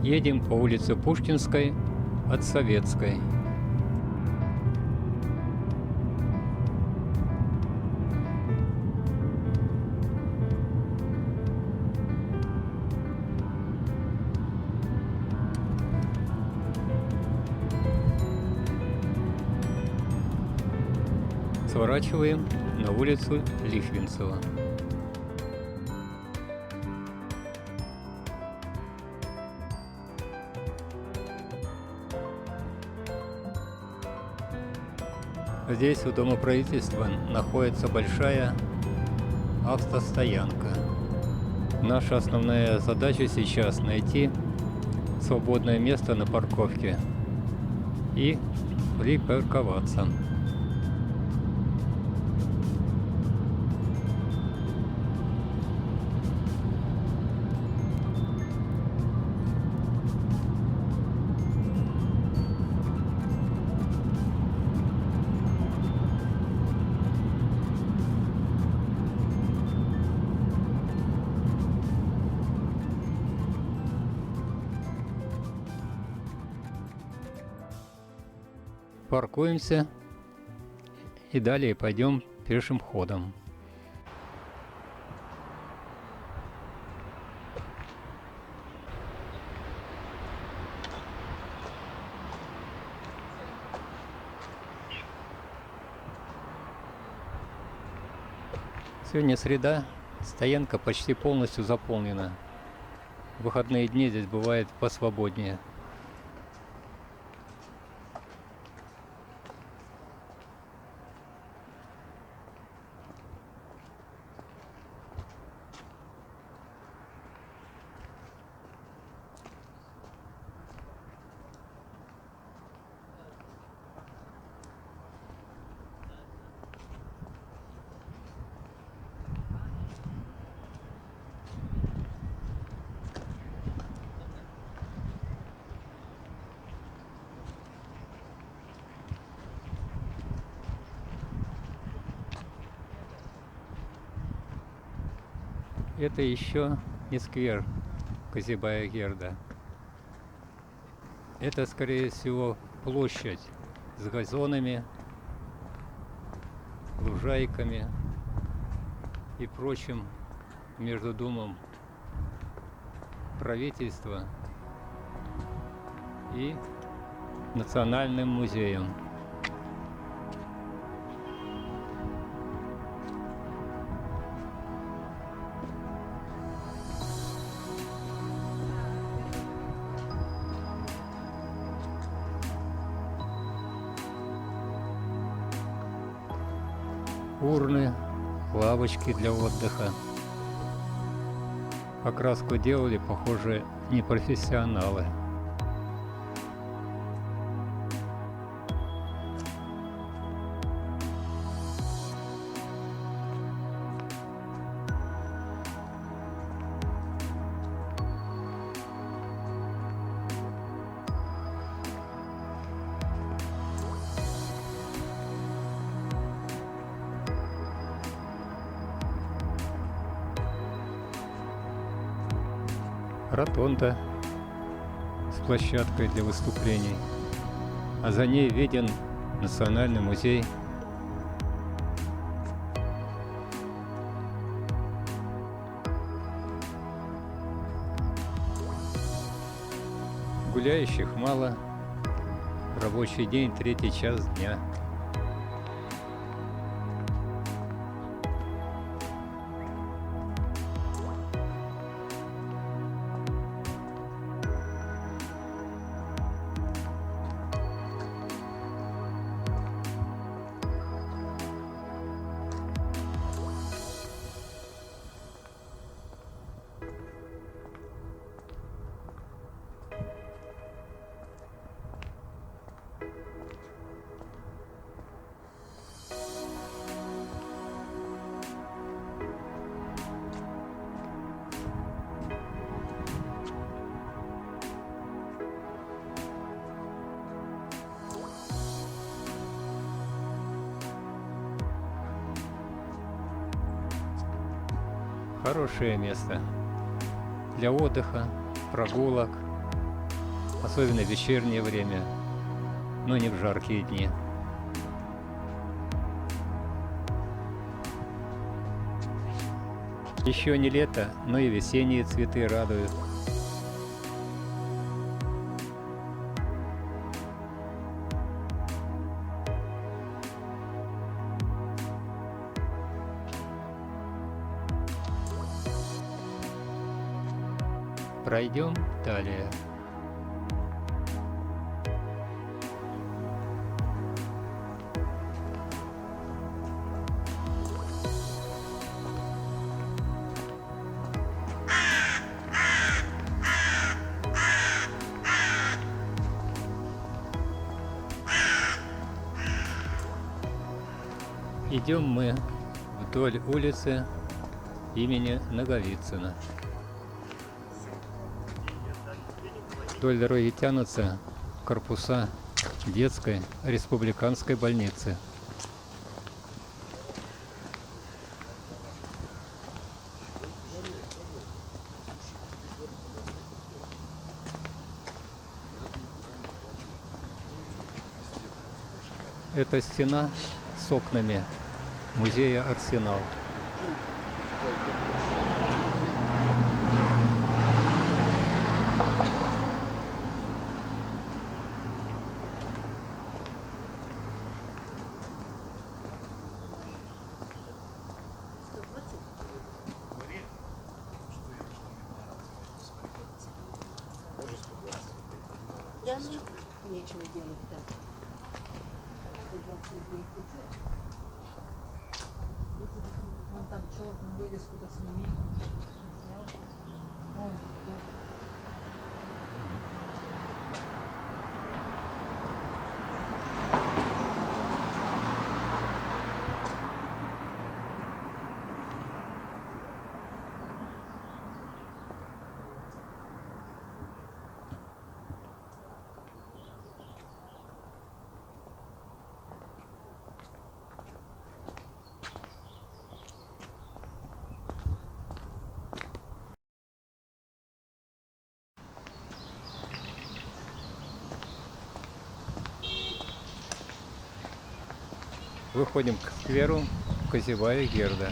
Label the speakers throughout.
Speaker 1: Едем по улице Пушкинской от Советской. Сворачиваем на улицу Лихвинцева. Здесь у Дома правительства находится большая автостоянка. Наша основная задача сейчас найти свободное место на парковке и припарковаться. Паркуемся и далее пойдем пешим ходом. Сегодня среда, стоянка почти полностью заполнена. В выходные дни здесь бывает посвободнее. Это еще не сквер Казибая-Герда. Это, скорее всего, площадь с газонами, лужайками и прочим между домом правительства и Национальным музеем. Урны, лавочки для отдыха. Покраску делали, похоже, непрофессионалы. Ротонда с площадкой для выступлений, а за ней виден Национальный музей. Гуляющих мало, рабочий день, 3-й час дня. Хорошее место для отдыха, прогулок, особенно в вечернее время, но не в жаркие дни. Еще не лето, но и весенние цветы радуют. Пройдем далее. Идем мы вдоль улицы имени Наговицына. Вдоль дороги тянутся корпуса детской республиканской больницы. Это стена с окнами музея «Арсенал».
Speaker 2: Да ну, нечего делать так. Вон там черную вывеску-то сними. Вон, да.
Speaker 1: Выходим к скверу Козевая Герда.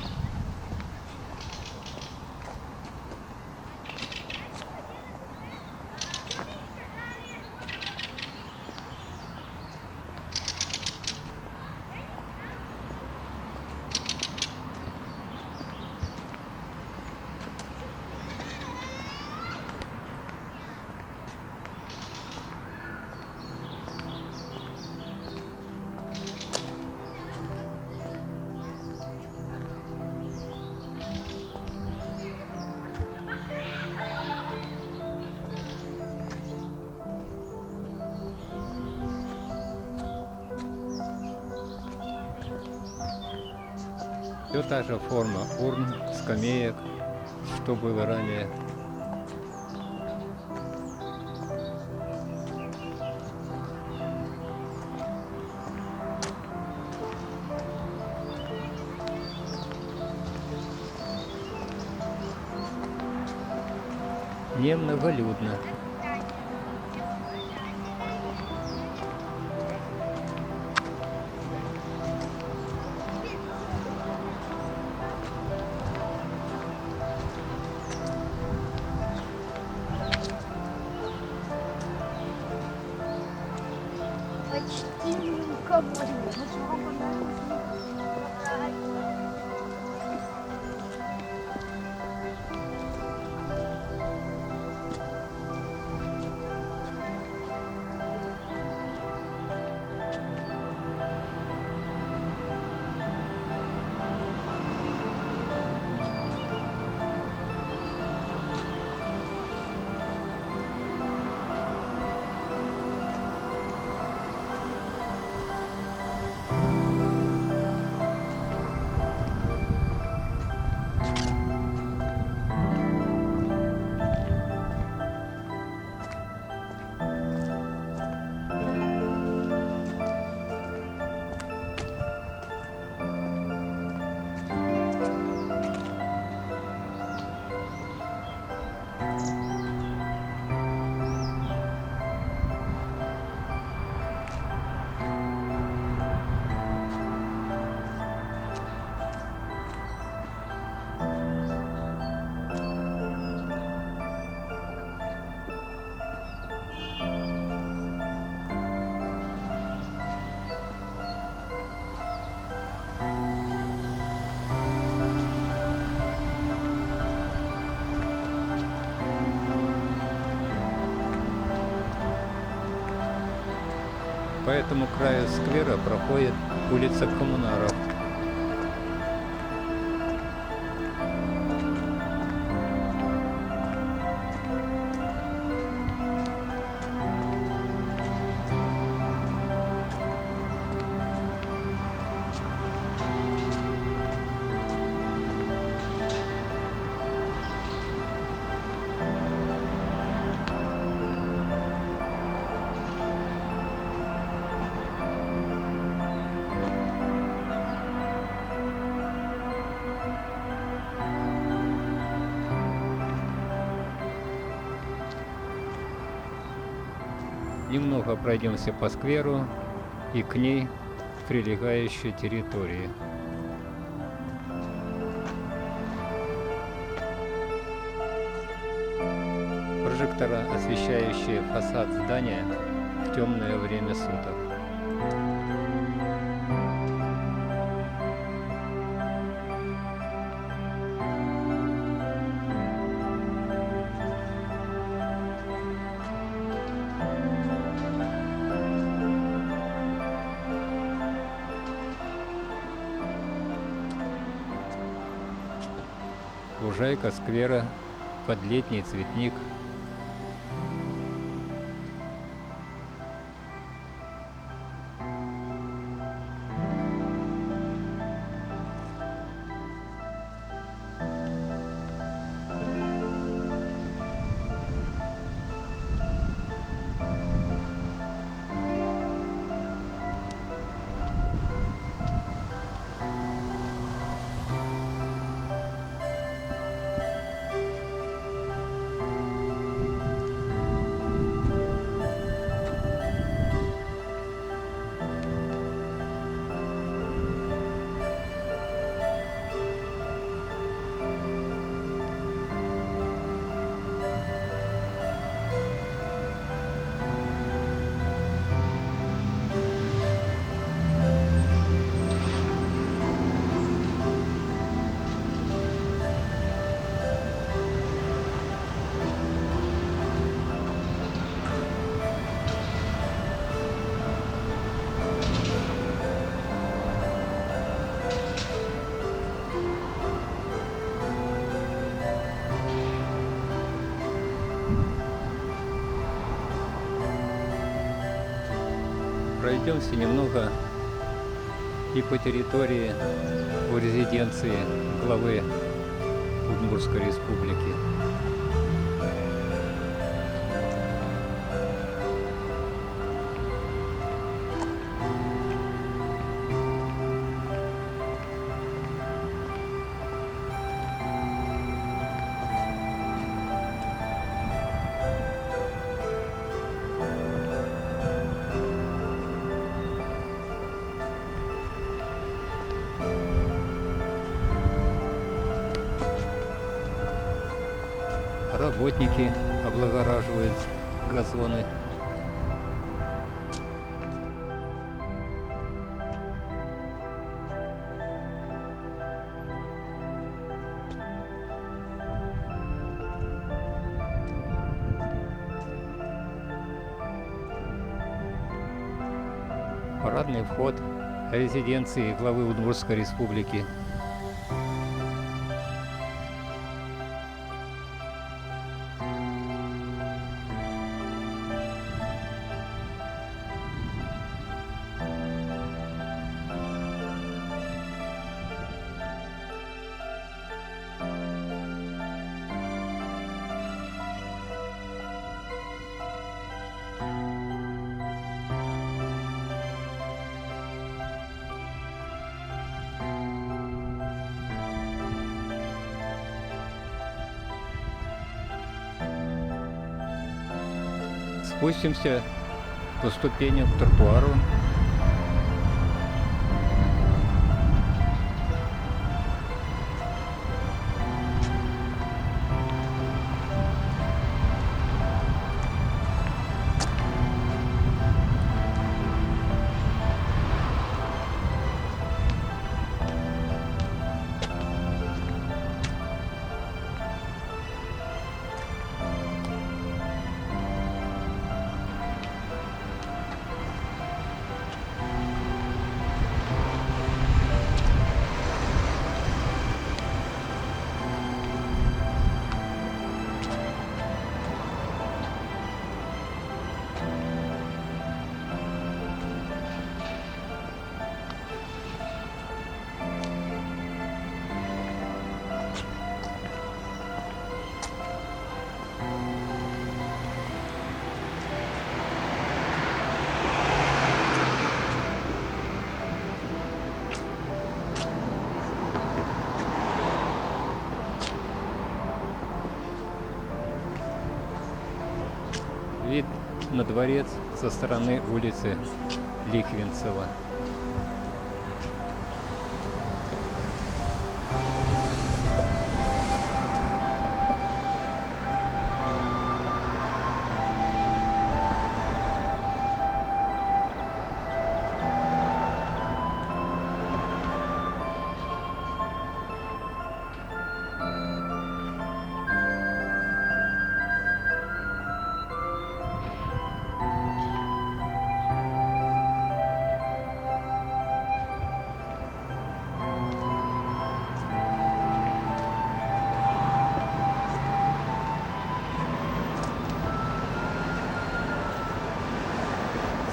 Speaker 1: Все та же форма урн, скамеек, что было ранее. Немноголюдно.
Speaker 2: Почти никого нет.
Speaker 1: По этому краю сквера проходит улица Коммунаров. Немного пройдемся по скверу и к ней прилегающей территории. Прожектора, освещающие фасад здания в темное время суток. Лужайка сквера под летний цветник. Пройдемся немного и по территории у резиденции главы Удмуртской республики. Работники облагораживают газоны. Парадный вход резиденции главы Удмуртской республики. Спустимся по ступеням к тротуару. на дворец со стороны улицы Лихвинцева.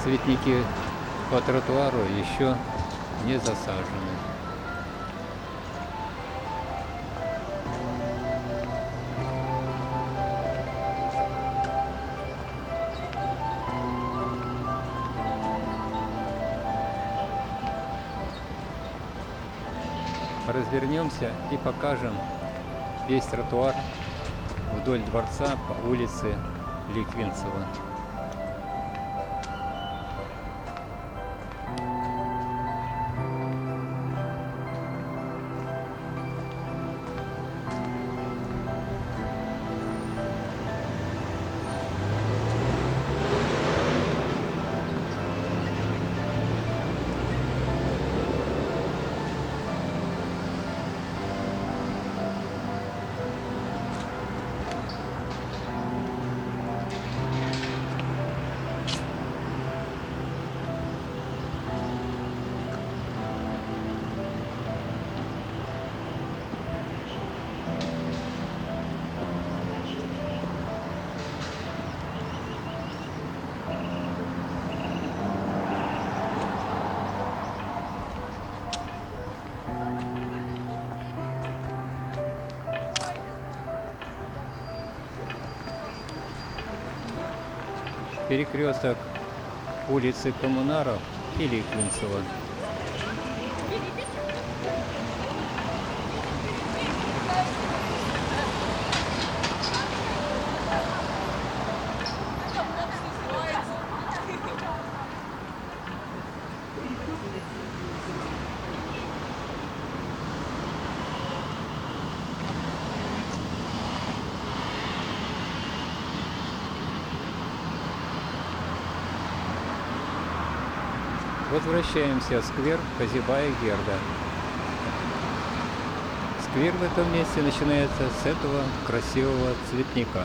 Speaker 1: Цветники по тротуару еще не засажены. Развернемся и покажем весь тротуар вдоль дворца по улице Лихвинцева. Перекресток улицы Коммунаров и Лихвинцева. Возвращаемся в сквер Казибая Герда. Сквер в этом месте начинается с этого красивого цветника.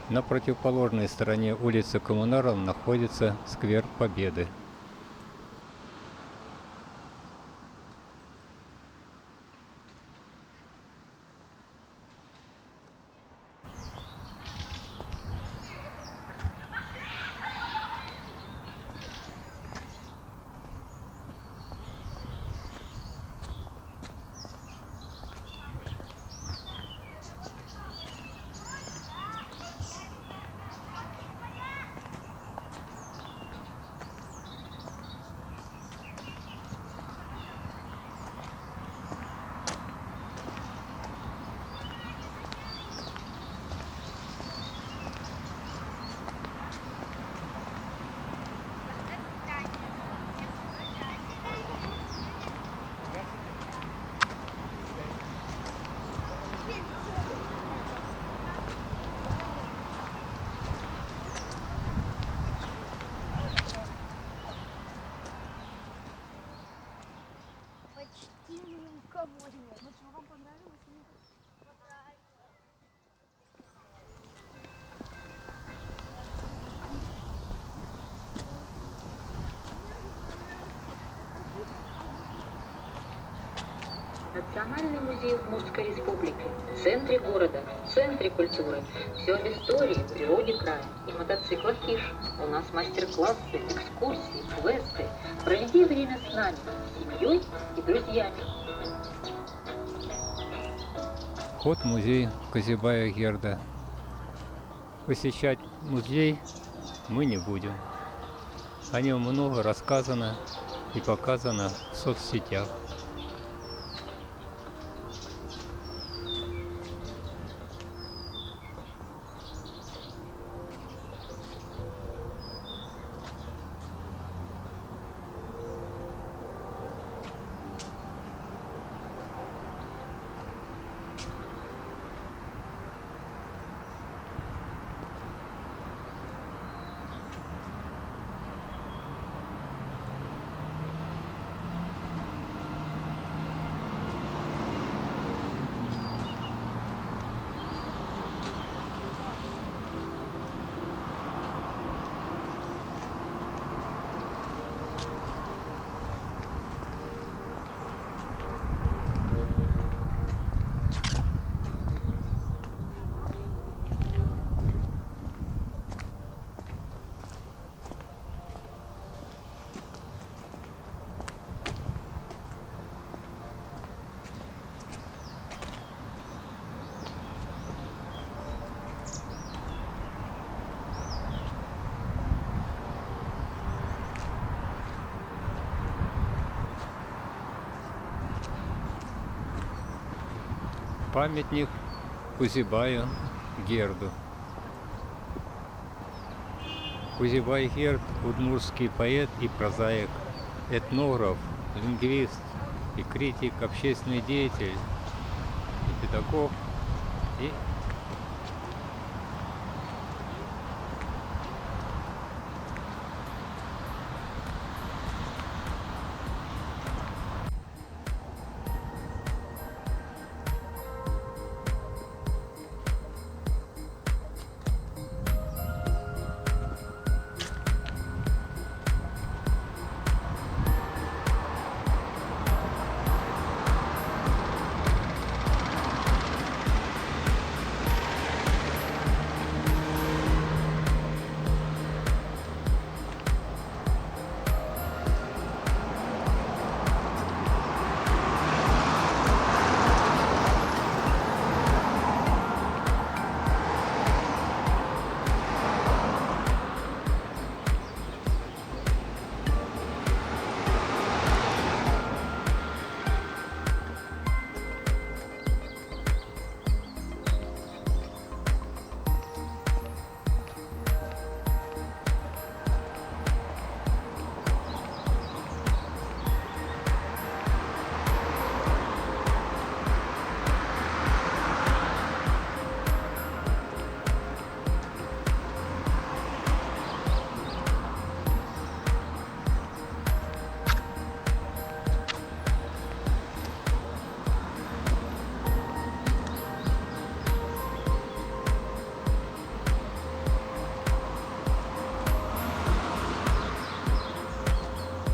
Speaker 1: На противоположной стороне улицы Коммунаров находится сквер Победы.
Speaker 3: Национальный музей Удмуртской республики, в центре города, в центре культуры. Все об истории, природе края и мотоциклах Хиш. У нас мастер-классы, экскурсии, квесты. Проведи время с нами, семьей и друзьями.
Speaker 1: Вход в музей Козибая Герда. Посещать музей мы не будем. О нем много рассказано и показано в соцсетях. Памятник Кузибаю Герду. Кузибай Герд – удмуртский поэт и прозаик, этнограф, лингвист и критик, общественный деятель, и педагог, и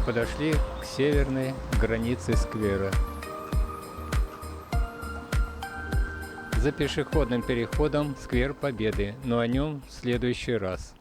Speaker 1: подошли к северной границе сквера. За пешеходным переходом сквер Победы, но о нем в следующий раз.